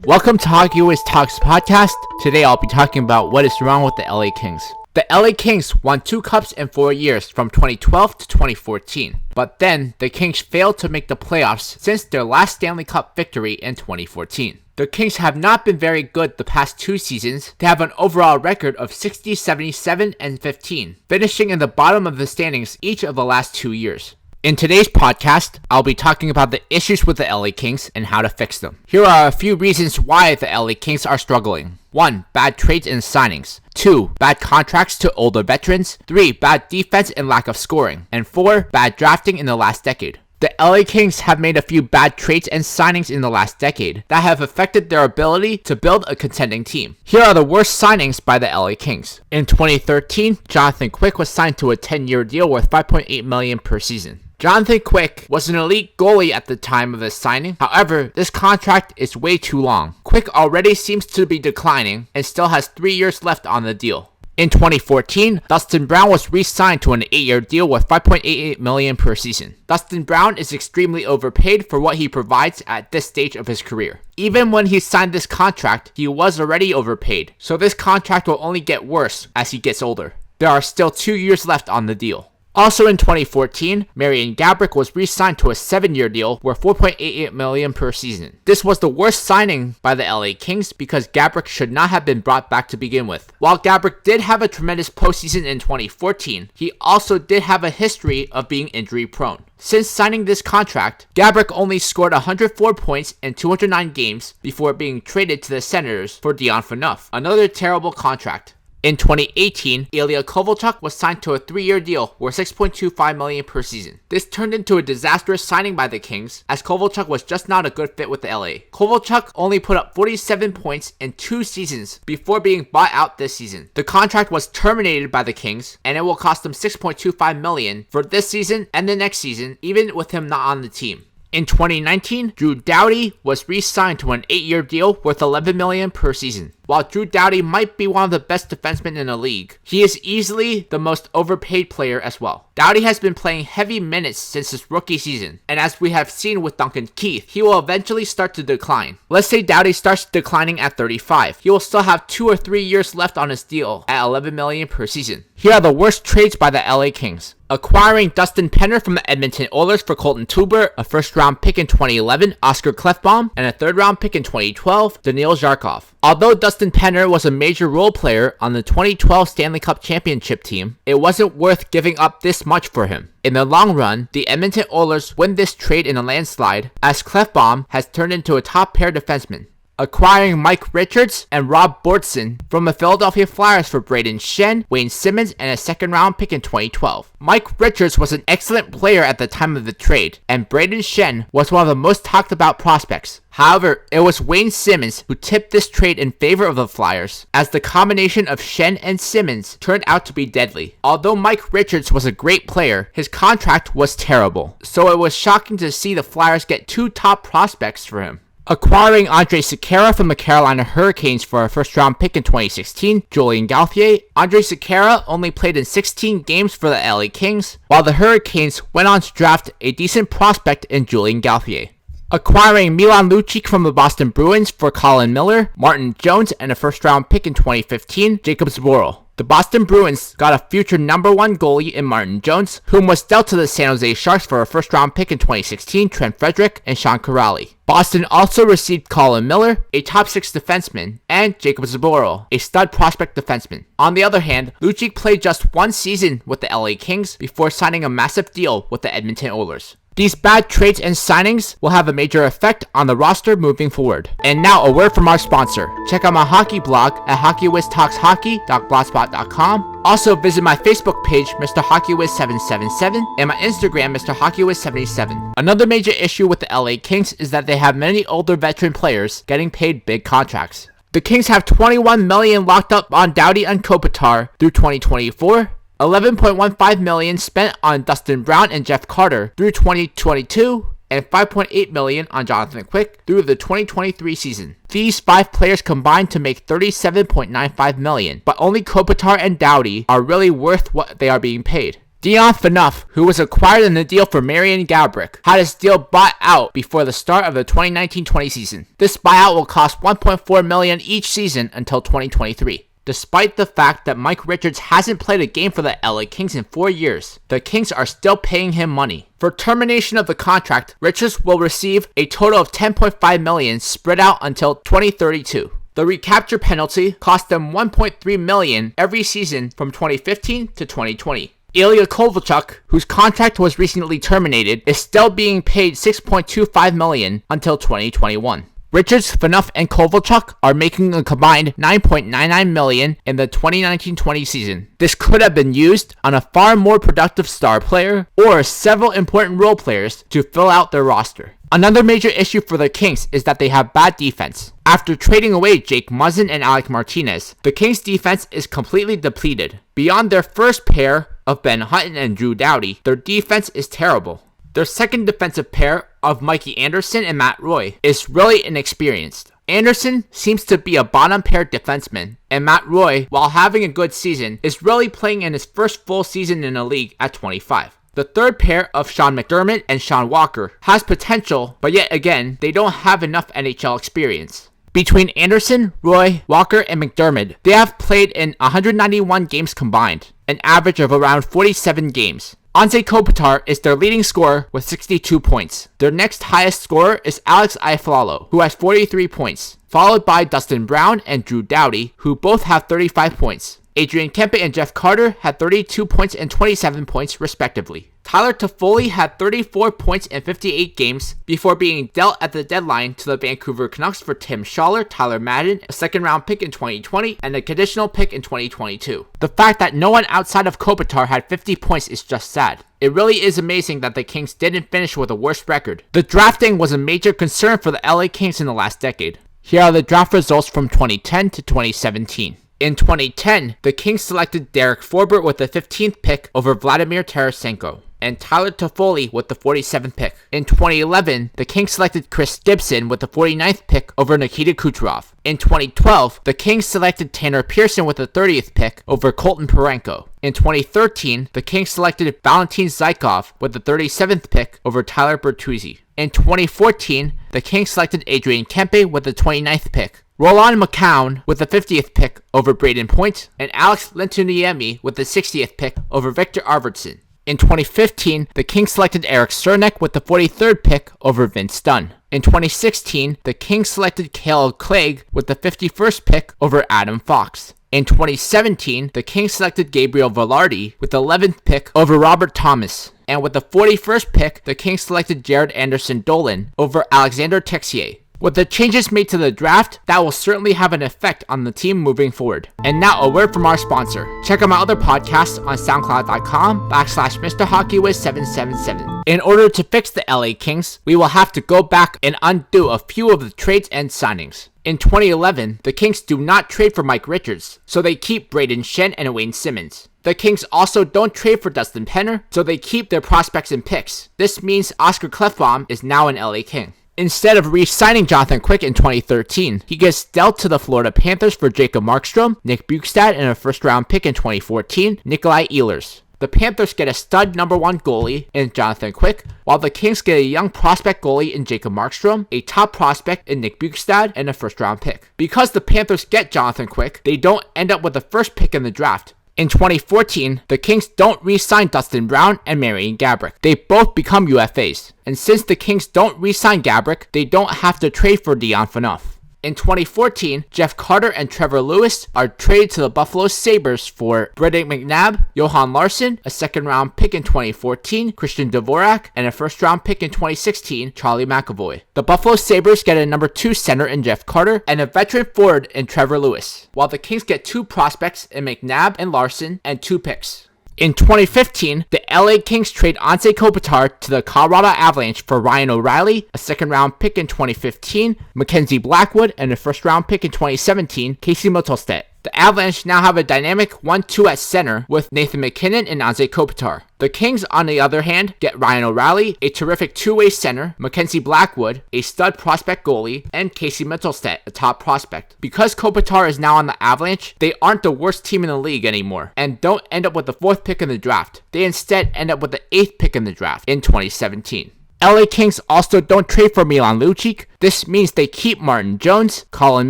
Welcome to Hockey Always Talks podcast. Today I'll be talking about what is wrong with the LA Kings. The LA Kings won 2 cups in 4 years from 2012 to 2014. But then the Kings failed to make the playoffs since their last Stanley Cup victory in 2014. The Kings have not been very good the past 2 seasons. They have an overall record of 60, 77, and 15, finishing in the bottom of the standings each of the last 2 years. In today's podcast, I'll be talking about the issues with the LA Kings and how to fix them. Here are a few reasons why the LA Kings are struggling. 1. Bad trades and signings. 2. Bad contracts to older veterans. 3. Bad defense and lack of scoring. And 4. Bad drafting in the last decade. The LA Kings have made a few bad trades and signings in the last decade that have affected their ability to build a contending team. Here are the worst signings by the LA Kings. In 2013, Jonathan Quick was signed to a 10-year deal worth $5.8 million per season. Jonathan Quick was an elite goalie at the time of his signing. However, this contract is way too long. Quick already seems to be declining and still has 3 years left on the deal. In 2014, Dustin Brown was re-signed to an 8-year deal worth $5.88 million per season. Dustin Brown is extremely overpaid for what he provides at this stage of his career. Even when he signed this contract, he was already overpaid, so this contract will only get worse as he gets older. There are still 2 years left on the deal. Also in 2014, Marian Gaborik was re-signed to a 7-year deal worth $4.88 million per season. This was the worst signing by the LA Kings because Gaborik should not have been brought back to begin with. While Gaborik did have a tremendous postseason in 2014, he also did have a history of being injury prone. Since signing this contract, Gaborik only scored 104 points in 209 games before being traded to the Senators for Dion Phaneuf, another terrible contract. In 2018, Ilya Kovalchuk was signed to a 3-year deal worth $6.25 million per season. This turned into a disastrous signing by the Kings, as Kovalchuk was just not a good fit with the LA. Kovalchuk only put up 47 points in 2 seasons before being bought out this season. The contract was terminated by the Kings, and it will cost them $6.25 million for this season and the next season, even with him not on the team. In 2019, Drew Doughty was re-signed to an 8-year deal worth $11 million per season. While Drew Doughty might be one of the best defensemen in the league, he is easily the most overpaid player as well. Doughty has been playing heavy minutes since his rookie season, and as we have seen with Duncan Keith, he will eventually start to decline. Let's say Doughty starts declining at 35. He will still have 2 or 3 years left on his deal at $11 million per season. Here are the worst trades by the LA Kings. Acquiring Dustin Penner from the Edmonton Oilers for Colton Tuber, a first-round pick in 2011, Oscar Klefbom, and a third-round pick in 2012, Daniil Zarkov. Although Dustin Penner was a major role player on the 2012 Stanley Cup Championship team, it wasn't worth giving up this much for him. In the long run, the Edmonton Oilers win this trade in a landslide, as Klefbom has turned into a top-pair defenseman. Acquiring Mike Richards and Rob Bortson from the Philadelphia Flyers for Brayden Schenn, Wayne Simmons, and a second-round pick in 2012. Mike Richards was an excellent player at the time of the trade, and Brayden Schenn was one of the most talked about prospects. However, it was Wayne Simmons who tipped this trade in favor of the Flyers, as the combination of Schenn and Simmons turned out to be deadly. Although Mike Richards was a great player, his contract was terrible, so it was shocking to see the Flyers get 2 top prospects for him. Acquiring Andrej Sekera from the Carolina Hurricanes for a first-round pick in 2016, Julien Gauthier. Andrej Sekera only played in 16 games for the LA Kings, while the Hurricanes went on to draft a decent prospect in Julien Gauthier. Acquiring Milan Lucic from the Boston Bruins for Colin Miller, Martin Jones, and a first-round pick in 2015, Jakub Zboril. The Boston Bruins got a future number 1 goalie in Martin Jones, whom was dealt to the San Jose Sharks for a first-round pick in 2016, Trent Frederick, and Sean Kuraly. Boston also received Colin Miller, a top 6 defenseman, and Jakub Zboril, a stud prospect defenseman. On the other hand, Lucic played just 1 season with the LA Kings before signing a massive deal with the Edmonton Oilers. These bad trades and signings will have a major effect on the roster moving forward. And now a word from our sponsor. Check out my hockey blog at hockeywiztalkshockey.blogspot.com. Also visit my Facebook page, Mr. HockeyWiz777, and my Instagram, Mr. HockeyWiz77. Another major issue with the LA Kings is that they have many older veteran players getting paid big contracts. The Kings have $21 million locked up on Doughty and Kopitar through 2024. $11.15 million spent on Dustin Brown and Jeff Carter through 2022, and $5.8 million on Jonathan Quick through the 2023 season. These 5 players combined to make $37.95 million, but only Kopitar and Doughty are really worth what they are being paid. Dion Phaneuf, who was acquired in the deal for Marian Gaborik, had his deal bought out before the start of the 2019-20 season. This buyout will cost $1.4 million each season until 2023. Despite the fact that Mike Richards hasn't played a game for the LA Kings in 4 years, the Kings are still paying him money. For termination of the contract, Richards will receive a total of $10.5 million spread out until 2032. The recapture penalty cost them $1.3 million every season from 2015 to 2020. Ilya Kovalchuk, whose contract was recently terminated, is still being paid $6.25 million until 2021. Richards, Phaneuf, and Kovalchuk are making a combined $9.99 million in the 2019-20 season. This could have been used on a far more productive star player or several important role players to fill out their roster. Another major issue for the Kings is that they have bad defense. After trading away Jake Muzzin and Alec Martinez, the Kings' defense is completely depleted. Beyond their first pair of Ben Hutton and Drew Doughty, their defense is terrible. Their second defensive pair of Mikey Anderson and Matt Roy is really inexperienced. Anderson seems to be a bottom pair defenseman, and Matt Roy, while having a good season, is really playing in his first full season in the league at 25. The third pair of Sean McDermott and Sean Walker has potential, but yet again, they don't have enough NHL experience. Between Anderson, Roy, Walker, and McDermott, they have played in 191 games combined, an average of around 47 games. Anze Kopitar is their leading scorer with 62 points. Their next highest scorer is Alex Iafallo, who has 43 points, followed by Dustin Brown and Drew Doughty, who both have 35 points. Adrian Kempe and Jeff Carter had 32 points and 27 points respectively. Tyler Toffoli had 34 points in 58 games before being dealt at the deadline to the Vancouver Canucks for Tim Schaller, Tyler Madden, a second-round pick in 2020, and a conditional pick in 2022. The fact that no one outside of Kopitar had 50 points is just sad. It really is amazing that the Kings didn't finish with a worse record. The drafting was a major concern for the LA Kings in the last decade. Here are the draft results from 2010 to 2017. In 2010, the Kings selected Derek Forbort with the 15th pick over Vladimir Tarasenko, and Tyler Toffoli with the 47th pick. In 2011, the Kings selected Chris Gibson with the 49th pick over Nikita Kucherov. In 2012, the Kings selected Tanner Pearson with the 30th pick over Colton Parayko. In 2013, the Kings selected Valentin Zykov with the 37th pick over Tyler Bertuzzi. In 2014, the Kings selected Adrian Kempe with the 29th pick, Roland McCown with the 50th pick over Braden Point, and Alex Lentuniemi with the 60th pick over Victor Arvidsson. In 2015, the Kings selected Eric Cernak with the 43rd pick over Vince Dunn. In 2016, the Kings selected Caleb Clague with the 51st pick over Adam Fox. In 2017, the Kings selected Gabriel Velarde with the 11th pick over Robert Thomas. And with the 41st pick, the Kings selected Jared Anderson Dolan over Alexander Texier. With the changes made to the draft, that will certainly have an effect on the team moving forward. And now a word from our sponsor. Check out my other podcasts on soundcloud.com/MrHockeyWiz777. In order to fix the LA Kings, we will have to go back and undo a few of the trades and signings. In 2011, the Kings do not trade for Mike Richards, so they keep Braden Shen and Wayne Simmons. The Kings also don't trade for Dustin Penner, so they keep their prospects and picks. This means Oscar Klefbom is now an LA King. Instead of re-signing Jonathan Quick in 2013, he gets dealt to the Florida Panthers for Jacob Markstrom, Nick Bjugstad, and a first-round pick in 2014, Nikolai Ehlers. The Panthers get a stud number 1 goalie in Jonathan Quick, while the Kings get a young prospect goalie in Jacob Markstrom, a top prospect in Nick Bjugstad, and a first-round pick. Because the Panthers get Jonathan Quick, they don't end up with the first pick in the draft. In 2014, the Kings don't re-sign Dustin Brown and Marian Gaborik. They both become UFAs. And since the Kings don't re-sign Gaborik, they don't have to trade for Dion Phaneuf. In 2014, Jeff Carter and Trevor Lewis are traded to the Buffalo Sabres for Brayden McNabb, Johan Larsson, a second-round pick in 2014, Christian Dvorak, and a first-round pick in 2016, Charlie McAvoy. The Buffalo Sabres get a number 2 center in Jeff Carter and a veteran forward in Trevor Lewis, while the Kings get 2 prospects in McNabb and Larsson and 2 picks. In 2015, the LA Kings trade Anze Kopitar to the Colorado Avalanche for Ryan O'Reilly, a second-round pick in 2015, Mackenzie Blackwood, and a first-round pick in 2017, Casey Mittelstadt. The Avalanche now have a dynamic 1-2 at center with Nathan MacKinnon and Anze Kopitar. The Kings, on the other hand, get Ryan O'Reilly, a terrific two-way center, Mackenzie Blackwood, a stud prospect goalie, and Casey Mittelstadt, a top prospect. Because Kopitar is now on the Avalanche, they aren't the worst team in the league anymore, and don't end up with the 4th pick in the draft. They instead end up with the 8th pick in the draft in 2017. LA Kings also don't trade for Milan Lucic. This means they keep Martin Jones, Colin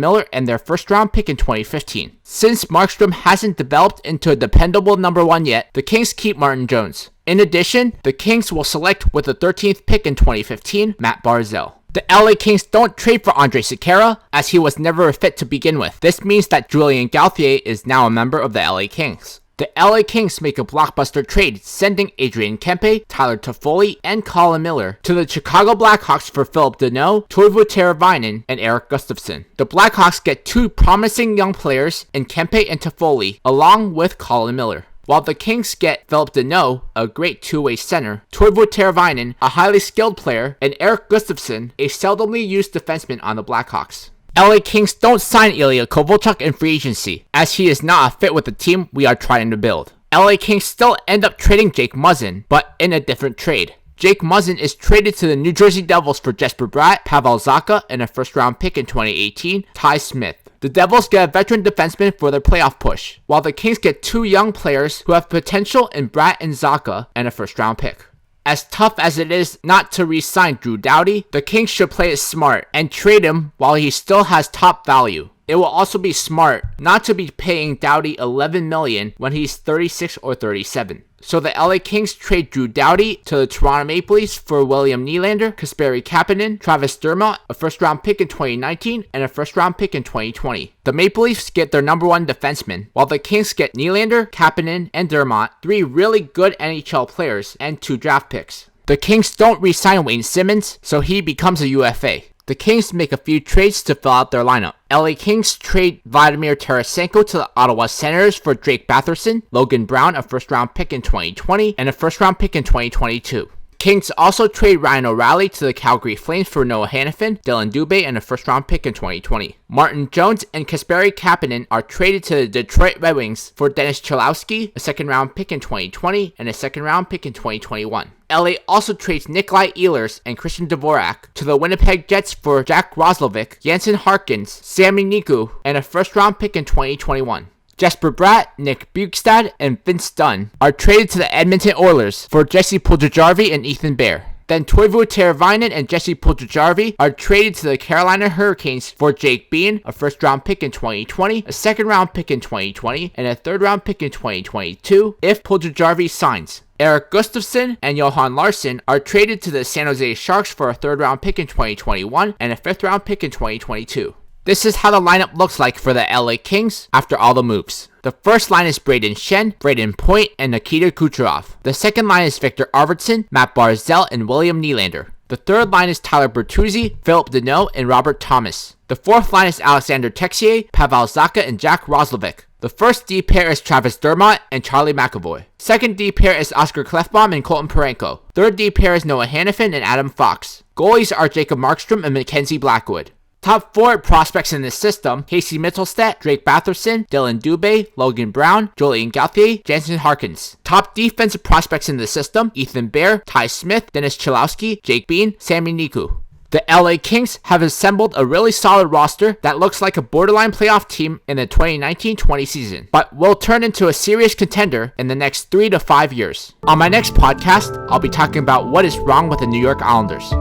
Miller, and their first round pick in 2015. Since Markstrom hasn't developed into a dependable number 1 yet, the Kings keep Martin Jones. In addition, the Kings will select with the 13th pick in 2015, Matt Barzal. The LA Kings don't trade for Andre Sekera, as he was never a fit to begin with. This means that Julien Gauthier is now a member of the LA Kings. The LA Kings make a blockbuster trade, sending Adrian Kempe, Tyler Toffoli, and Colin Miller to the Chicago Blackhawks for Philip Deneau, Toivo Teravainen, and Erik Gustafsson. The Blackhawks get 2 promising young players in Kempe and Toffoli, along with Colin Miller. While the Kings get Philip Deneau, a great two-way center, Toivo Teravainen, a highly skilled player, and Erik Gustafsson, a seldomly used defenseman on the Blackhawks. LA Kings don't sign Ilya Kovalchuk in free agency, as he is not a fit with the team we are trying to build. LA Kings still end up trading Jake Muzzin, but in a different trade. Jake Muzzin is traded to the New Jersey Devils for Jesper Bratt, Pavel Zacha, and a first-round pick in 2018, Ty Smith. The Devils get a veteran defenseman for their playoff push, while the Kings get 2 young players who have potential in Bratt and Zacha and a first-round pick. As tough as it is not to re-sign Drew Doughty, the Kings should play it smart and trade him while he still has top value. It will also be smart not to be paying Doughty $11 million when he's 36 or 37. So the LA Kings trade Drew Doughty to the Toronto Maple Leafs for William Nylander, Kasperi Kapanen, Travis Dermott, a first-round pick in 2019, and a first-round pick in 2020. The Maple Leafs get their number 1 defenseman, while the Kings get Nylander, Kapanen, and Dermott, 3 really good NHL players, and 2 draft picks. The Kings don't re-sign Wayne Simmons, so he becomes a UFA. The Kings make a few trades to fill out their lineup. LA Kings trade Vladimir Tarasenko to the Ottawa Senators for Drake Batherson, Logan Brown, a first-round pick in 2020, and a first-round pick in 2022. Kings also trade Ryan O'Reilly to the Calgary Flames for Noah Hanifin, Dylan Dubé, and a first-round pick in 2020. Martin Jones and Kasperi Kapanen are traded to the Detroit Red Wings for Dennis Cholowski, a second-round pick in 2020, and a second-round pick in 2021. LA also trades Nikolai Ehlers and Christian Dvorak to the Winnipeg Jets for Jack Roslovic, Jansen Harkins, Sami Niku, and a first-round pick in 2021. Jesper Bratt, Nick Bjugstad, and Vince Dunn are traded to the Edmonton Oilers for Jesse Puljujarvi and Ethan Bear. Then Toivo Teravainen and Jesse Puljujarvi are traded to the Carolina Hurricanes for Jake Bean, a first-round pick in 2020, a second-round pick in 2020, and a third-round pick in 2022 if Puljujarvi signs. Erik Gustafsson and Johan Larsson are traded to the San Jose Sharks for a third-round pick in 2021 and a fifth-round pick in 2022. This is how the lineup looks like for the LA Kings after all the moves. The first line is Braden Shen, Braden Point, and Nikita Kucherov. The second line is Victor Arvidsson, Matt Barzal, and William Nylander. The third line is Tyler Bertuzzi, Philip Deneau, and Robert Thomas. The fourth line is Alexander Texier, Pavel Zacha, and Jack Roslovic. The first D pair is Travis Dermott and Charlie McAvoy. Second D pair is Oscar Klefbom and Colton Parayko. Third D pair is Noah Hanifin and Adam Fox. Goalies are Jacob Markstrom and Mackenzie Blackwood. Top 4 prospects in this system: Casey Mittelstadt, Drake Batherson, Dylan Dubé, Logan Brown, Julien Gauthier, Jansen Harkins. Top defensive prospects in the system: Ethan Bear, Ty Smith, Dennis Cholowski, Jake Bean, Sami Niku. The LA Kings have assembled a really solid roster that looks like a borderline playoff team in the 2019-20 season, but will turn into a serious contender in the next 3 to 5 years. On my next podcast, I'll be talking about what is wrong with the New York Islanders.